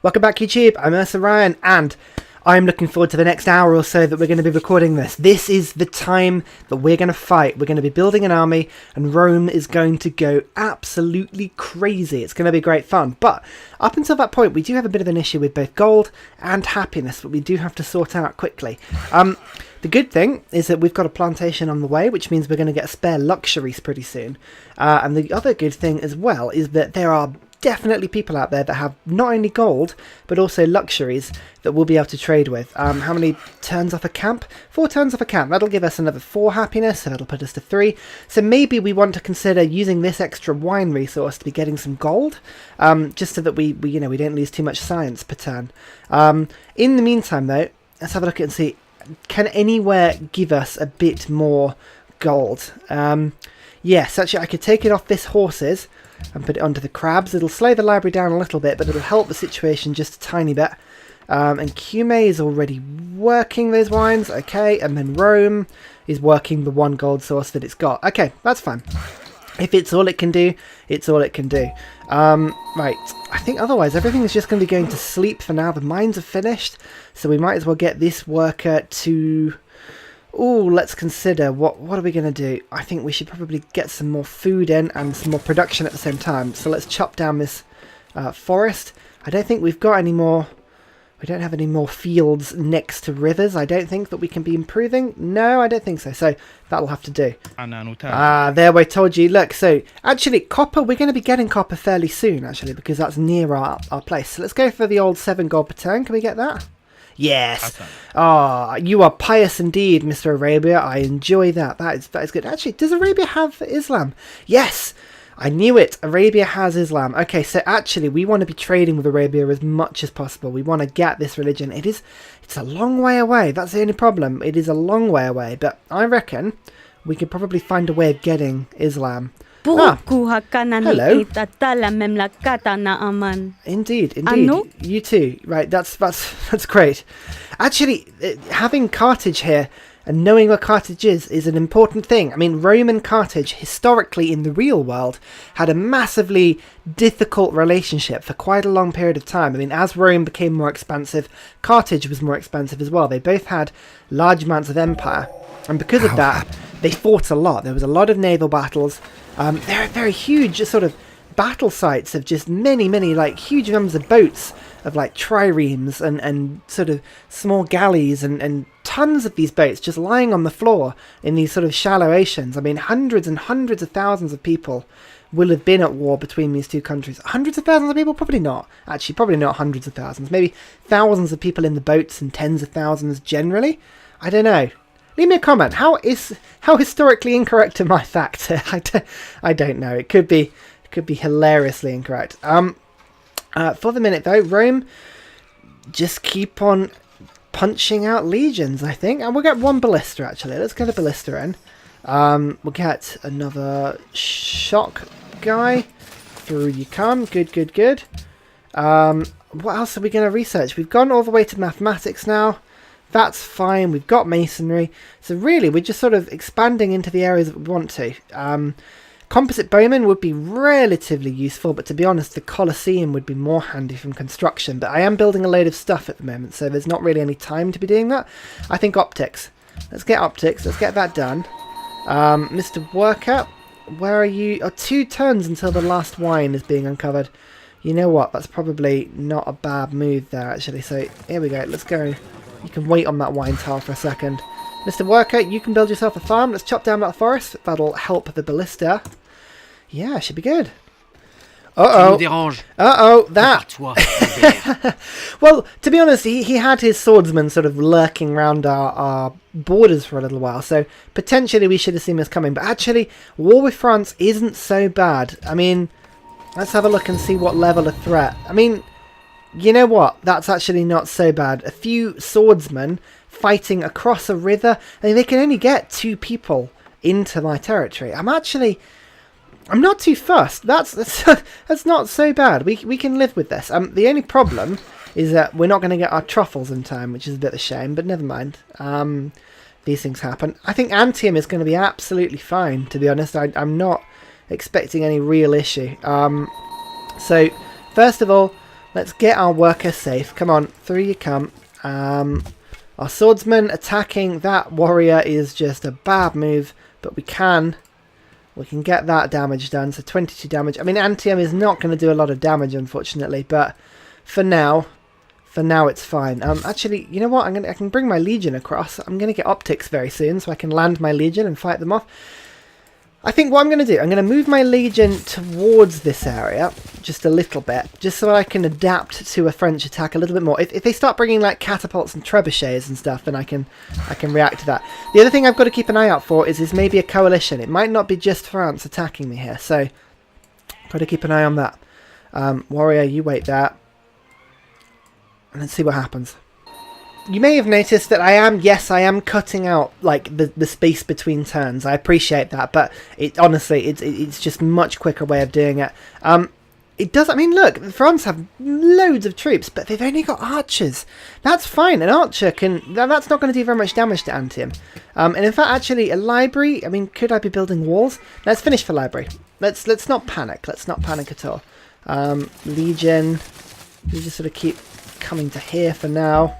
Welcome back, YouTube. I'm Ursa Ryan, and I'm looking forward to the next hour or so that we're going to be recording this. This is the time that we're going to fight. We're going to be building an army, and Rome is going to go absolutely crazy. It's going to be great fun. But up until that point, we do have a bit of an issue with both gold and happiness that we do have to sort out quickly. The good thing is that we've got a plantation on the way, which means we're going to get spare luxuries pretty soon. And the other good thing as well is that there are definitely people out there that have not only gold but also luxuries that we'll be able to trade with. How many turns off a camp? 4 turns off a camp. That'll give us another 4 happiness, so that'll put us to 3. So maybe we want to consider using this extra wine resource to be getting some gold, just so that we don't lose too much science per turn. In the meantime though, let's have a look at it and see, can anywhere give us a bit more gold? Yes, actually I could take it off this horses and put it onto the crabs. It'll slow the library down a little bit, but it'll help the situation just a tiny bit. And Cume is already working those wines, okay, and then Rome is working the 1 gold source that it's got. Okay, that's fine. If it's all it can do, it's all it can do. Right, I think otherwise everything is just going to be going to sleep for now. The mines are finished, so we might as well get this worker to... Oh, let's consider, what are we going to do? I think we should probably get some more food in and some more production at the same time. So let's chop down this forest. I don't think we've got any more... We don't have any more fields next to rivers. I don't think that we can be improving. No, I don't think so. So that'll have to do. There we told you. Look, so actually copper, we're going to be getting copper fairly soon, actually, because that's near our place. So let's go for the old 7 gold per turn. Can we get that? Yes. Ah, you are pious indeed, Mr. Arabia. I enjoy that. That is good. Actually, does Arabia have Islam? Yes. I knew it. Arabia has Islam. Okay, so actually we want to be trading with Arabia as much as possible. We want to get this religion. It's a long way away. That's the only problem. It is a long way away, but I reckon we could probably find a way of getting Islam. Ah, hello. Indeed. You too. Right, that's great. Actually, having Carthage here and knowing where Carthage is an important thing. I mean, Rome and Carthage, historically in the real world, had a massively difficult relationship for quite a long period of time. I mean, as Rome became more expansive, Carthage was more expansive as well. They both had large amounts of empire. And because of that, they fought a lot. There was a lot of naval battles. There are very huge sort of battle sites of just many, like, huge numbers of boats, of like triremes and sort of small galleys and tons of these boats just lying on the floor in these sort of shallow oceans. I mean, hundreds and hundreds of thousands of people will have been at war between these two countries. Hundreds of thousands of people? Probably not. Actually, probably not hundreds of thousands. Maybe thousands of people in the boats and tens of thousands generally. I don't know. Leave me a comment. How historically incorrect am I fact? I don't know. It could be hilariously incorrect. For the minute though, Rome just keep on punching out legions, I think, and we'll get 1 ballista actually. Let's get a ballista in. We'll get another shock guy. Through you come. Good. What else are we going to research? We've gone all the way to mathematics now. That's fine. We've got masonry. So really, we're just sort of expanding into the areas that we want to. Composite bowmen would be relatively useful, but to be honest, the Colosseum would be more handy from construction. But I am building a load of stuff at the moment, so there's not really any time to be doing that. I think optics. Let's get optics. Let's get that done. Mr. Worker, where are you? Oh, 2 turns until the last wine is being uncovered. You know what? That's probably not a bad move there, actually. So here we go. Let's go. You can wait on that wine tile for a second. Mr. Worker, you can build yourself a farm. Let's chop down that forest. That'll help the ballista. Yeah, should be good. That. Well, to be honest, he had his swordsman sort of lurking around our borders for a little while, so potentially we should have seen this coming. But actually, war with France isn't so bad. I mean, let's have a look and see what level of threat. I mean, you know what? That's actually not so bad. A few swordsmen fighting across a river. I mean, they can only get 2 people into my territory. I'm not too fussed. That's not so bad. We can live with this. The only problem is that we're not going to get our truffles in time, which is a bit of a shame, but never mind. These things happen. I think Antium is going to be absolutely fine, to be honest. I'm not expecting any real issue. So, first of all, Let's get our worker safe. Come on, through you come. Our swordsman attacking that warrior is just a bad move, but we can get that damage done. So 22 damage. I mean, Antium is not going to do a lot of damage, unfortunately, but for now it's fine. Actually, you know what? I can bring my legion across. I'm going to get optics very soon, so I can land my legion and fight them off. I think what I'm going to do, I'm going to move my legion towards this area just a little bit, just so I can adapt to a French attack a little bit more. If they start bringing like catapults and trebuchets and stuff, then I can react to that. The other thing I've got to keep an eye out for is maybe a coalition. It might not be just France attacking me here, so got to keep an eye on that. Warrior, you wait there, and let's see what happens. You may have noticed that I am cutting out like the space between turns. I appreciate that, but honestly it's just much quicker way of doing it. It does. I mean, look, France have loads of troops, but they've only got archers. That's fine. An archer that's not going to do very much damage to Antium. And in fact, actually, a library. I mean, could I be building walls? Let's finish for library. Let's not panic. Let's not panic at all. Legion. You just sort of keep coming to here for now.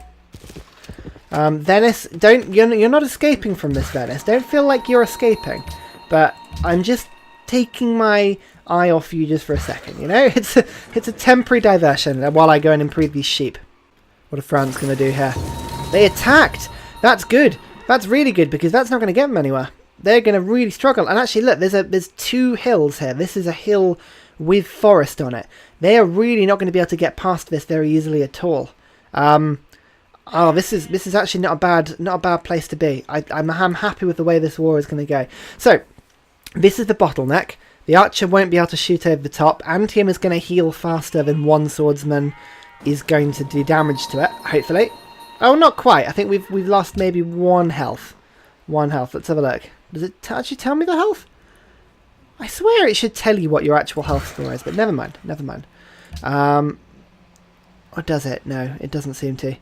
Venice, you're not escaping from this, Venice. Don't feel like you're escaping, but I'm just taking my eye off you just for a second, you know? It's a temporary diversion while I go and improve these sheep. What are France going to do here? They attacked! That's good. That's really good, because that's not going to get them anywhere. They're going to really struggle. And actually, look, there's two hills here. This is a hill with forest on it. They are really not going to be able to get past this very easily at all. Oh, this is actually not a bad place to be. I'm happy with the way this war is going to go. So, this is the bottleneck. The archer won't be able to shoot over the top. Antium is going to heal faster than one swordsman is going to do damage to it, hopefully. Oh, not quite. I think we've lost maybe one health. One health. Let's have a look. Does it actually tell me the health? I swear it should tell you what your actual health score is, but never mind. Never mind. Or does it? No, it doesn't seem to.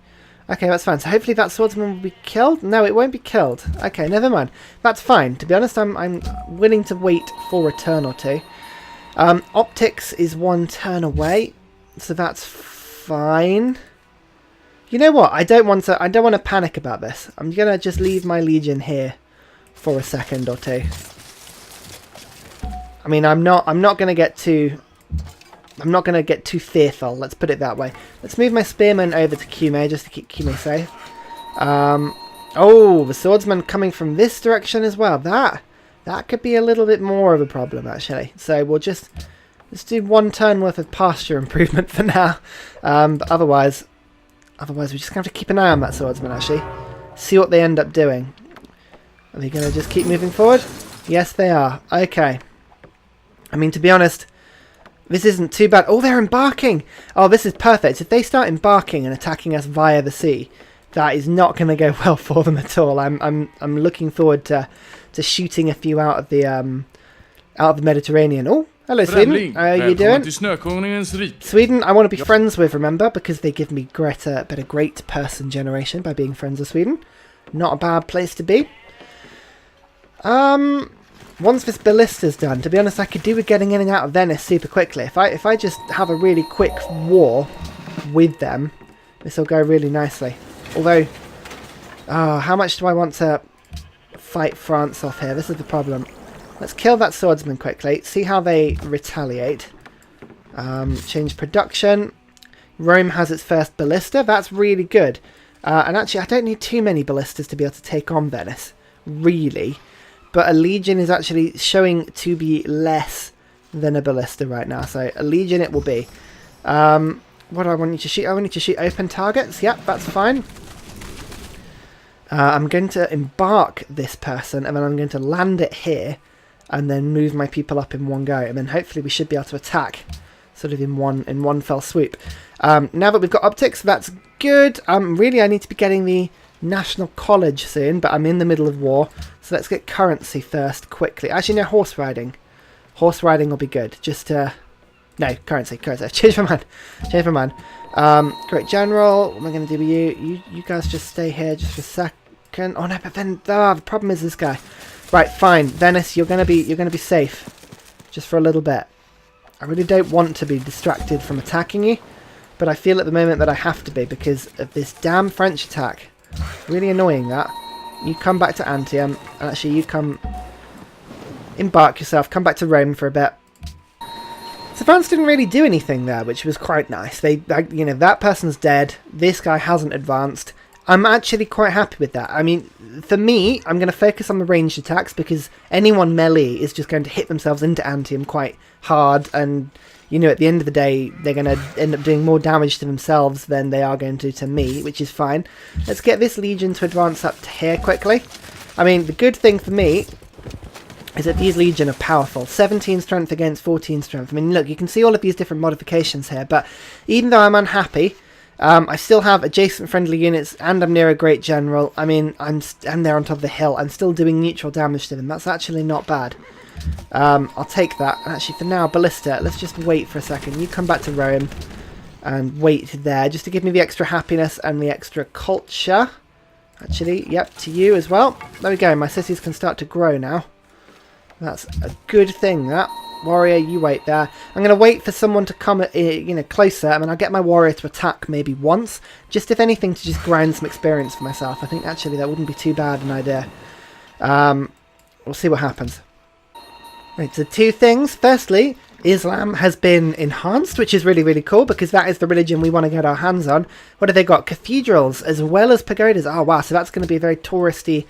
Okay, that's fine. So hopefully that swordsman will be killed. No, it won't be killed. Okay, never mind. That's fine. To be honest, I'm willing to wait for a turn or two. Optics is one turn away, so that's fine. You know what? I don't want to panic about this. I'm gonna just leave my legion here for a second or two. I mean, I'm not gonna get too fearful, let's put it that way. Let's move my spearman over to Cume just to keep Cume safe. Oh, the swordsman coming from this direction as well. That could be a little bit more of a problem, actually. So let's do one turn worth of pasture improvement for now. But otherwise we're just going to have to keep an eye on that swordsman, actually. See what they end up doing. Are they going to just keep moving forward? Yes, they are. Okay. I mean, to be honest, this isn't too bad. Oh, they're embarking! Oh, this is perfect. If they start embarking and attacking us via the sea, that is not going to go well for them at all. I'm looking forward to shooting a few out of the Mediterranean. Oh, hello, Sweden. How are you doing? Sweden, I want to be friends with, remember, because they give me better great person generation by being friends with Sweden. Not a bad place to be. Once this ballista's done, to be honest, I could do with getting in and out of Venice super quickly. If I just have a really quick war with them, this will go really nicely. Although, how much do I want to fight France off here? This is the problem. Let's kill that swordsman quickly. See how they retaliate. Change production. Rome has its first ballista. That's really good. And actually, I don't need too many ballistas to be able to take on Venice. Really. But a legion is actually showing to be less than a ballista right now. So a legion it will be. What do I want you to shoot? I want you to shoot open targets. Yep, that's fine. I'm going to embark this person, and then I'm going to land it here, and then move my people up in one go, and then hopefully we should be able to attack sort of in one fell swoop. Now that we've got optics, that's good. Really, I need to be getting the National College soon, but I'm in the middle of war, so let's get currency first quickly. Actually, no, horse riding. Horse riding will be good. Just no, currency. Change my mind. Great General, what am I going to do with you? You guys just stay here just for a second. Oh no, but then the problem is this guy. Right, fine. Venice, you're gonna be safe, just for a little bit. I really don't want to be distracted from attacking you, but I feel at the moment that I have to be because of this damn French attack. Really annoying that. You come back to Antium, and actually you come... Embark yourself, come back to Rome for a bit. So France didn't really do anything there, which was quite nice. You know, that person's dead, this guy hasn't advanced. I'm actually quite happy with that. I mean, for me, I'm going to focus on the ranged attacks because anyone melee is just going to hit themselves into Antium quite hard, and, you know, at the end of the day, they're going to end up doing more damage to themselves than they are going to me, which is fine. Let's get this legion to advance up to here quickly. I mean, the good thing for me is that these legion are powerful. 17 strength against 14 strength. I mean, look, you can see all of these different modifications here, but even though I'm unhappy, I still have adjacent friendly units, and I'm near a great general. I mean, I'm there on top of the hill. I'm still doing neutral damage to them. That's actually not bad. I'll take that. Actually, for now, Ballista, let's just wait for a second. You come back to Rome and wait there, just to give me the extra happiness and the extra culture. Actually, yep, to you as well. There we go. My cities can start to grow now. That's a good thing, that. Warrior, you wait there. I'm going to wait for someone to come, you know, closer, and then I'll get my warrior to attack maybe once, just if anything to just grind some experience for myself. I think actually that wouldn't be too bad an idea. We'll see what happens. Right, so two things. Firstly, Islam has been enhanced, which is really, really cool, because that is the religion we want to get our hands on. What have they got? Cathedrals as well as pagodas. Oh, wow, so that's going to be a very touristy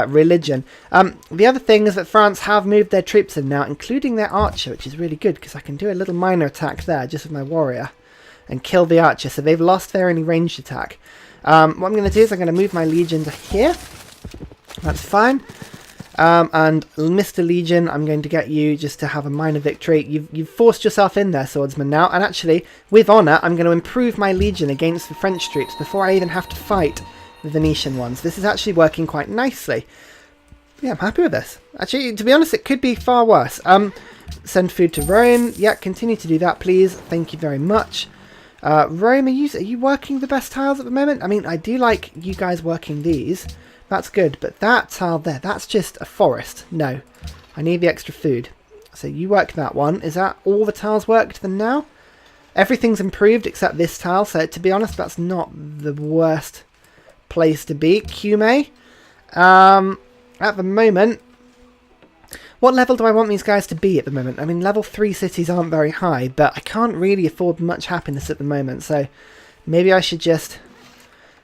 religion. The other thing is that France have moved their troops in now, including their archer, which is really good because I can do a little minor attack there just with my warrior and kill the archer. So they've lost their only ranged attack. What I'm going to do is I'm going to move my legion to here. That's fine. And Mr. Legion, I'm going to get you just to have a minor victory. You've forced yourself in there, swordsman, now. And actually, with honour, I'm going to improve my legion against the French troops before I even have to fight the Venetian ones. This is actually working quite nicely. Yeah, I'm happy with this. Actually, to be honest, it could be far worse. Send food to Rome. Yeah, continue to do that, please. Thank you very much. Rome, are you working the best tiles at the moment? I mean, I do like you guys working these. That's good, but that tile there, that's just a forest. No, I need the extra food. So you work that one. Is that all the tiles worked then now? Everything's improved except this tile, so to be honest, that's not the worst place to be. Cume. At the moment, what level do I want these guys to be at the moment? I mean, level 3 cities aren't very high, but I can't really afford much happiness at the moment, so maybe I should just...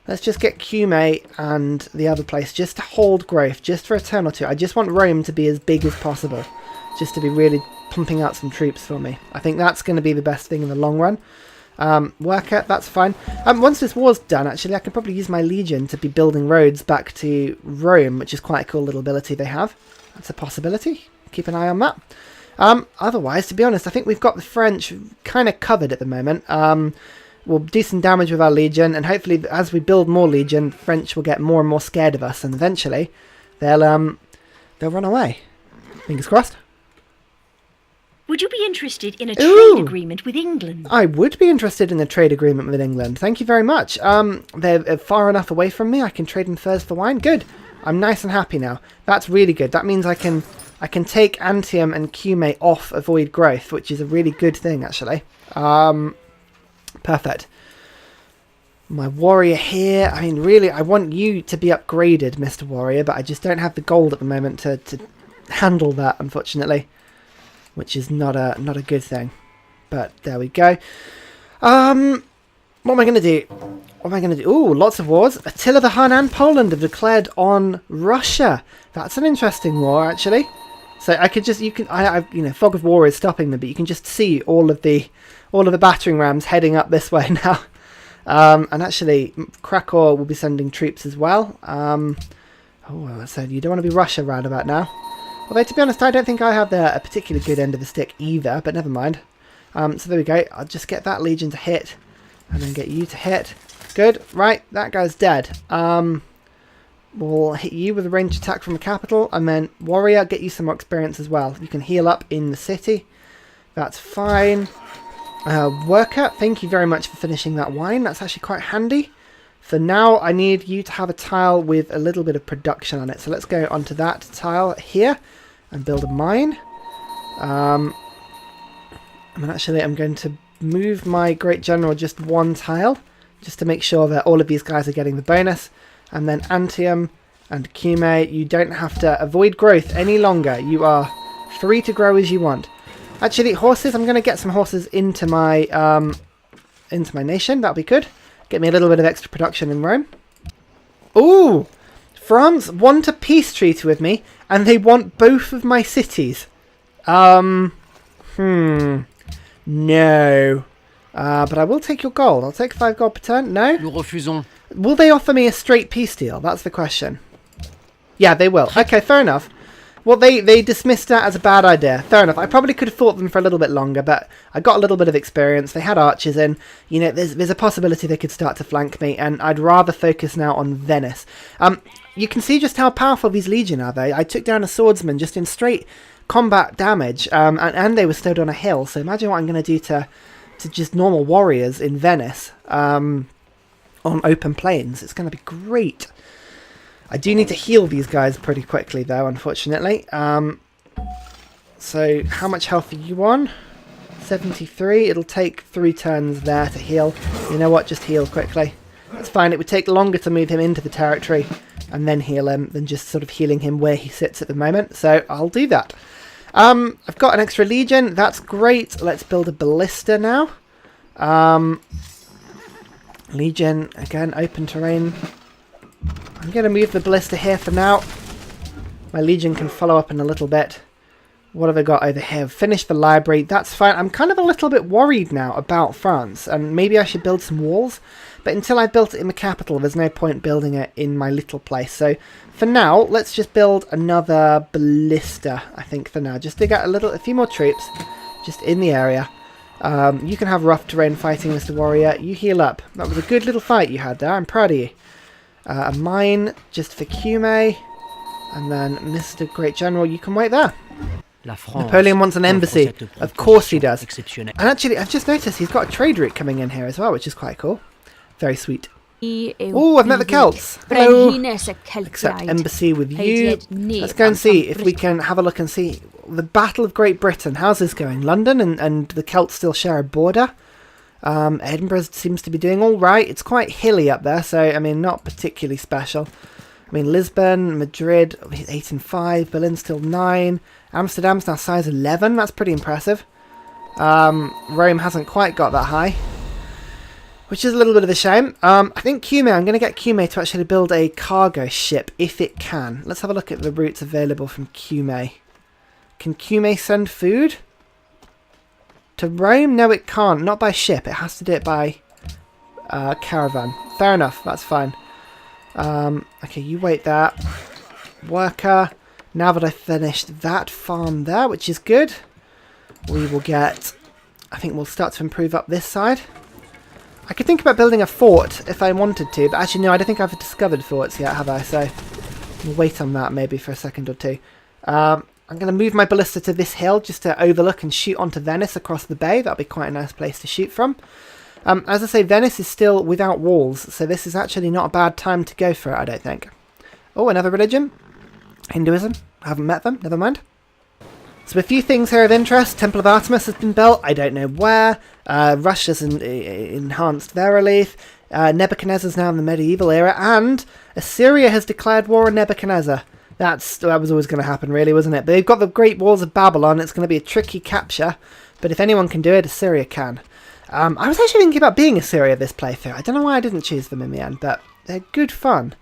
Let's just get Cume and the other place just to hold growth, just for a turn or two. I just want Rome to be as big as possible, just to be really pumping out some troops for me. I think that's going to be the best thing in the long run. Worker, that's fine. Once this war's done, actually, I can probably use my legion to be building roads back to Rome, which is quite a cool little ability they have. That's a possibility. Keep an eye on that. Otherwise, to be honest, I think we've got the French kind of covered at the moment. We'll do some damage with our legion, and hopefully, as we build more legion, French will get more and more scared of us, and eventually, they'll run away. Fingers crossed. Would you be interested in a trade agreement with England? I would be interested in a trade agreement with England. Thank you very much. They're far enough away from me. I can trade in furs for wine. Good. I'm nice and happy now. That's really good. That means I can take Antium and Cume off Avoid Growth, which is a really good thing, actually. Perfect. My warrior here. I mean, really, I want you to be upgraded, Mr. Warrior, but I just don't have the gold at the moment to handle that, unfortunately. Which is not a good thing. But there we go. What am I going to do? What am I going to do? Ooh, lots of wars. Attila the Hun and Poland have declared on Russia. That's an interesting war, actually. So I could just, you know, fog of war is stopping me, but you can just see all of the battering rams heading up this way now. And actually, Krakow will be sending troops as well. So you don't want to be Russia round about now. Although, to be honest, I don't think I have a particularly good end of the stick either, but never mind. So there we go. I'll just get that legion to hit, and then get you to hit. Good. Right, that guy's dead. We'll hit you with a ranged attack from the capital, and then warrior, get you some more experience as well. You can heal up in the city. That's fine. Worker, thank you very much for finishing that wine. That's actually quite handy. For now, I need you to have a tile with a little bit of production on it. So let's go onto that tile here and build a mine. And then actually, I'm going to move my Great General just one tile, just to make sure that all of these guys are getting the bonus. And then Antium and Cume, you don't have to avoid growth any longer. You are free to grow as you want. Actually, horses, I'm going to get some horses into my nation. That'll be good. Get me a little bit of extra production in Rome. Ooh! France want a peace treaty with me, and they want both of my cities. No. But I will take your gold. I'll take 5 gold per turn. No? Nous refusons. Will they offer me a straight peace deal? That's the question. Yeah, they will. Okay, fair enough. Well, they dismissed that as a bad idea. Fair enough. I probably could have fought them for a little bit longer, but I got a little bit of experience. They had archers in. You know, there's a possibility they could start to flank me, and I'd rather focus now on Venice. You can see just how powerful these legion are, though. I took down a swordsman just in straight combat damage, and they were stood on a hill. So imagine what I'm going to do to just normal warriors in Venice on open plains. It's going to be great. I do need to heal these guys pretty quickly, though, unfortunately. So, how much health are you on? 73. It'll take 3 turns there to heal. You know what? Just heal quickly. That's fine. It would take longer to move him into the territory and then heal him than just sort of healing him where he sits at the moment. So, I'll do that. I've got an extra legion. That's great. Let's build a ballista now. Legion, again, open terrain. I'm going to move the ballista here for now. My legion can follow up in a little bit. What have I got over here? Finished the library. That's fine. I'm kind of a little bit worried now about France, and maybe I should build some walls. But until I've built it in the capital, there's no point building it in my little place. So for now, let's just build another ballista, I think, for now. Just to get a few more troops just in the area. You can have rough terrain fighting, Mr. Warrior. You heal up. That was a good little fight you had there. I'm proud of you. A mine just for Cume. And then Mr. Great General, you can wait there. Napoleon wants an embassy. Of course he does. And actually, I've just noticed he's got a trade route coming in here as well, which is quite cool. Very sweet. Oh, I've met the Celts. Hello. Accept embassy with you. Let's go and see if we can have a look and see the Battle of Great Britain. How's this going? London and the Celts still share a border. Edinburgh seems to be doing all right. It's quite hilly up there, so I mean, not particularly special. I mean, Lisbon, Madrid, 8 and 5. Berlin's still 9. Amsterdam's now size 11. That's pretty impressive. Rome hasn't quite got that high, which is a little bit of a shame. I think Cume, I'm going to get Cume to actually build a cargo ship, if it can. Let's have a look at the routes available from Cume. Can Cume send food to Rome? No, it can't. Not by ship. It has to do it by caravan. Fair enough. That's fine. Okay, you wait there. Worker. Now that I've finished that farm there, which is good, we will get... I think we'll start to improve up this side. I could think about building a fort if I wanted to, but actually no, I don't think I've discovered forts yet, have I? So we'll wait on that maybe for a second or two. I'm going to move my ballista to this hill just to overlook and shoot onto Venice across the bay. That'll be quite a nice place to shoot from. As I say, Venice is still without walls, so this is actually not a bad time to go for it, I don't think. Oh, another religion. Hinduism. I haven't met them, never mind. So a few things here of interest. Temple of Artemis has been built. I don't know where. Russia's enhanced their relief. Nebuchadnezzar's now in the medieval era. And Assyria has declared war on Nebuchadnezzar. That was always going to happen, really, wasn't it? But they've got the Great Walls of Babylon. It's going to be a tricky capture. But if anyone can do it, Assyria can. I was actually thinking about being Assyria this playthrough. I don't know why I didn't choose them in the end. But they're good fun.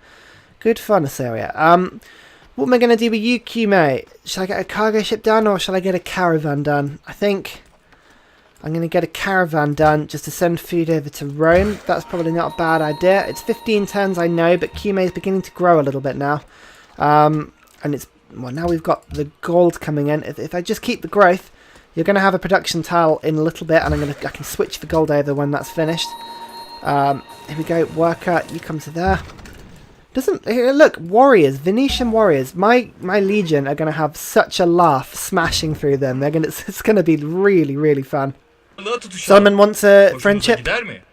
Good fun, Assyria. What am I going to do with you, Cume? Shall I get a cargo ship done or shall I get a caravan done? I think I'm going to get a caravan done just to send food over to Rome. That's probably not a bad idea. It's 15 turns, I know, but Cume is beginning to grow a little bit now. And it's... Well, now we've got the gold coming in. If I just keep the growth, you're going to have a production tile in a little bit, and I can switch the gold over when that's finished. Here we go. Worker, you come to there. Look, warriors, Venetian warriors. My legion are going to have such a laugh smashing through them. It's going to be really, really fun. Solomon wants a friendship.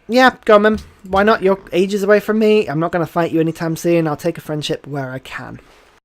Yeah, go on, man. Why not? You're ages away from me. I'm not going to fight you anytime soon. I'll take a friendship where I can.